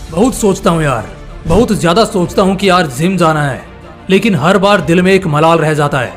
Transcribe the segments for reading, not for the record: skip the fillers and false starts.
बहुत सोचता हूँ यार, बहुत ज्यादा सोचता हूँ कि यार जिम जाना है, लेकिन हर बार दिल में एक मलाल रह जाता है।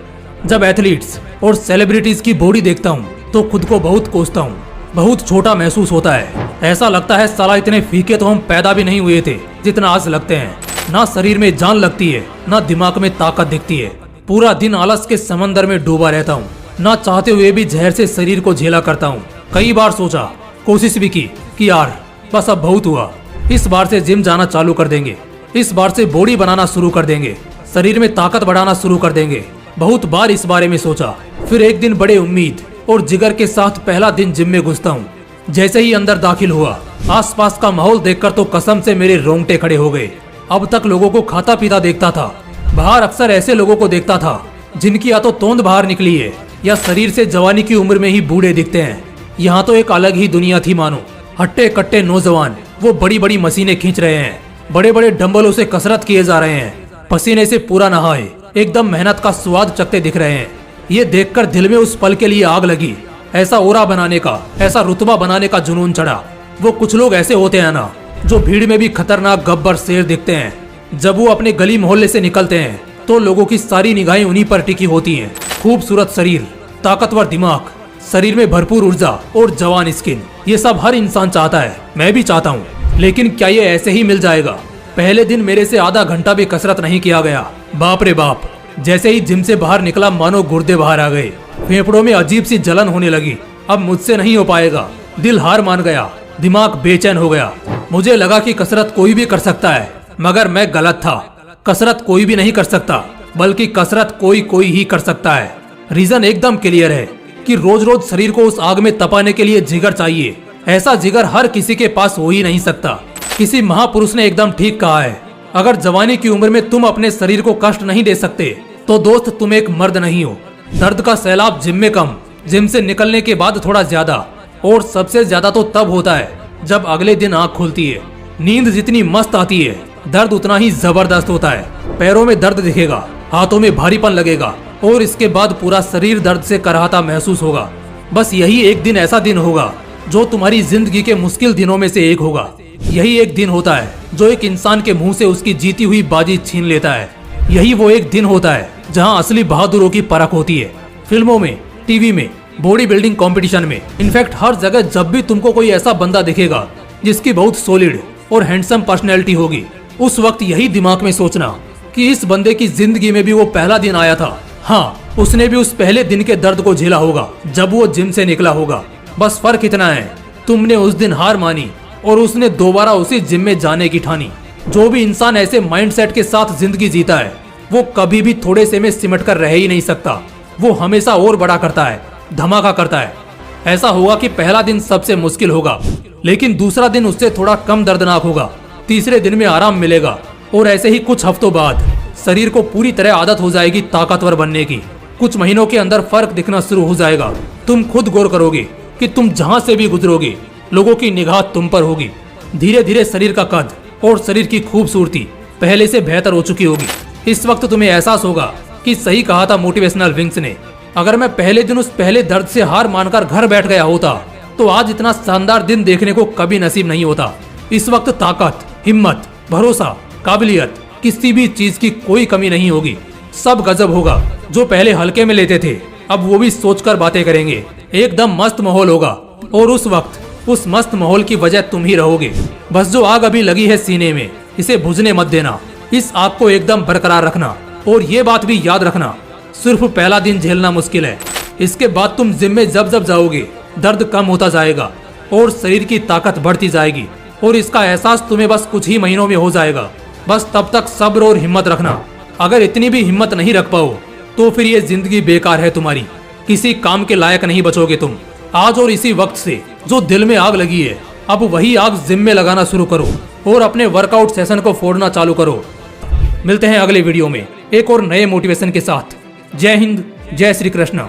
जब एथलीट्स और सेलिब्रिटीज की बॉडी देखता हूँ तो खुद को बहुत कोसता हूँ, बहुत छोटा महसूस होता है। ऐसा लगता है साला इतने फीके तो हम पैदा भी नहीं हुए थे जितना आज लगते हैं। ना शरीर में जान लगती है, ना दिमाग में ताकत दिखती है। पूरा दिन आलस के समंदर में डूबा रहता हूँ, ना चाहते हुए भी जहर से शरीर को झेला करता हूँ। कई बार सोचा, कोशिश भी की कि यार बस अब बहुत हुआ, इस बार से जिम जाना चालू कर देंगे, इस बार से बॉडी बनाना शुरू कर देंगे, शरीर में ताकत बढ़ाना शुरू कर देंगे। बहुत बार इस बारे में सोचा। फिर एक दिन बड़े उम्मीद और जिगर के साथ पहला दिन जिम में घुसता हूँ। जैसे ही अंदर दाखिल हुआ, आसपास का माहौल देखकर तो कसम से मेरे रोंगटे खड़े हो गए। अब तक लोगों को खाता पीता देखता था, बाहर अक्सर ऐसे लोगों को देखता था जिनकी या तो तोंद बाहर निकली है या शरीर से जवानी की उम्र में ही बूढ़े दिखते हैं। यहाँ तो एक अलग ही दुनिया थी मानो। हट्टे कट्टे नौजवान वो बड़ी बड़ी मशीनें खींच रहे हैं, बड़े बड़े डंबलों से कसरत किए जा रहे हैं, पसीने से पूरा नहाए एकदम मेहनत का स्वाद चखते दिख रहे हैं। ये देखकर दिल में उस पल के लिए आग लगी। ऐसा ओरा बनाने का, ऐसा रुतबा बनाने का जुनून चढ़ा। वो कुछ लोग ऐसे होते हैं ना, जो भीड़ में भी खतरनाक गब्बर शेर दिखते हैं। जब वो अपने गली मोहल्ले से निकलते हैं तो लोगों की सारी निगाहें उन्हीं पर टिकी होती हैं। खूबसूरत शरीर, ताकतवर दिमाग, शरीर में भरपूर ऊर्जा और जवान स्किन, ये सब हर इंसान चाहता है, मैं भी चाहता हूँ। लेकिन क्या ये ऐसे ही मिल जाएगा? पहले दिन मेरे से आधा घंटा भी कसरत नहीं किया गया। बाप रे बाप, जैसे ही जिम से बाहर निकला मानो गुर्दे बाहर आ गए, फेफड़ों में अजीब सी जलन होने लगी। अब मुझसे नहीं हो पाएगा, दिल हार मान गया, दिमाग बेचैन हो गया। मुझे लगा कि कसरत कोई भी कर सकता है, मगर मैं गलत था। कसरत कोई भी नहीं कर सकता, बल्कि कसरत कोई ही कर सकता है। रीजन एकदम क्लियर है कि रोज रोज शरीर को उस आग में तपाने के लिए जिगर चाहिए। ऐसा जिगर हर किसी के पास हो ही नहीं सकता। किसी महापुरुष ने एकदम ठीक कहा है, अगर जवानी की उम्र में तुम अपने शरीर को कष्ट नहीं दे सकते तो दोस्त तुम एक मर्द नहीं हो। दर्द का सैलाब जिम में कम, जिम से निकलने के बाद थोड़ा ज्यादा, और सबसे ज्यादा तो तब होता है जब अगले दिन आँख खुलती है। नींद जितनी मस्त आती है, दर्द उतना ही जबरदस्त होता है। पैरों में दर्द दिखेगा, हाथों में भारीपन लगेगा, और इसके बाद पूरा शरीर दर्द से कराहता महसूस होगा। बस यही एक दिन ऐसा दिन होगा जो तुम्हारी जिंदगी के मुश्किल दिनों में से एक होगा। यही एक दिन होता है जो एक इंसान के मुंह से उसकी जीती हुई बाजी छीन लेता है। यही वो एक दिन होता है जहां असली बहादुरों की परख होती है। फिल्मों में, टीवी में, बॉडी बिल्डिंग कंपटीशन में, इनफैक्ट हर जगह जब भी तुमको कोई ऐसा बंदा दिखेगा जिसकी बहुत सॉलिड और हैंडसम पर्सनैलिटी होगी, उस वक्त यही दिमाग में सोचना कि इस बंदे की जिंदगी में भी वो पहला दिन आया था। हाँ, उसने भी उस पहले दिन के दर्द को झेला होगा जब वो जिम से निकला होगा। बस फर्क इतना है, तुमने उस दिन हार मानी और उसने दोबारा उसी जिम में जाने की ठानी। जो भी इंसान ऐसे माइंडसेट के साथ जिंदगी जीता है वो कभी भी थोड़े से में सिमट कर रह ही नहीं सकता। वो हमेशा और बड़ा करता है, धमाका करता है। ऐसा होगा कि पहला दिन सबसे मुश्किल होगा, लेकिन दूसरा दिन उससे थोड़ा कम दर्दनाक होगा, तीसरे दिन में आराम मिलेगा, और ऐसे ही कुछ हफ्तों बाद शरीर को पूरी तरह आदत हो जाएगी ताकतवर बनने की। कुछ महीनों के अंदर फर्क दिखना शुरू हो जाएगा। तुम खुद गौर करोगे कि तुम जहां से भी गुजरोगे लोगों की निगाह तुम पर होगी। धीरे धीरे शरीर का कद और शरीर की खूबसूरती पहले से बेहतर हो चुकी होगी। इस वक्त तुम्हें एहसास होगा कि सही कहा था मोटिवेशनल विंग्स ने, अगर मैं पहले दिन उस पहले दर्द से हार मानकर घर बैठ गया होता तो आज इतना शानदार दिन देखने को कभी नसीब नहीं होता। इस वक्त ताकत, हिम्मत, भरोसा, काबिलियत, किसी भी चीज की कोई कमी नहीं होगी। सब गजब होगा। जो पहले हल्के में लेते थे अब वो भी सोचकर बातें करेंगे। एकदम मस्त माहौल होगा, और उस वक्त उस मस्त माहौल की वजह तुम ही रहोगे। बस जो आग अभी लगी है सीने में, इसे बुझने मत देना। इस आग को एकदम बरकरार रखना, और ये बात भी याद रखना, सिर्फ पहला दिन झेलना मुश्किल है। इसके बाद तुम जिम में जब जब जाओगे दर्द कम होता जाएगा और शरीर की ताकत बढ़ती जाएगी, और इसका एहसास तुम्हें बस कुछ ही महीनों में हो जाएगा। बस तब तक सब्र और हिम्मत रखना। अगर इतनी भी हिम्मत नहीं रख पाओ तो फिर ये जिंदगी बेकार है तुम्हारी, किसी काम के लायक नहीं बचोगे तुम। आज और इसी वक्त से जो दिल में आग लगी है, अब वही आग जिम में लगाना शुरू करो और अपने वर्कआउट सेशन को फोड़ना चालू करो। मिलते हैं अगले वीडियो में एक और नए मोटिवेशन के साथ। जय हिंद, जय श्री कृष्ण।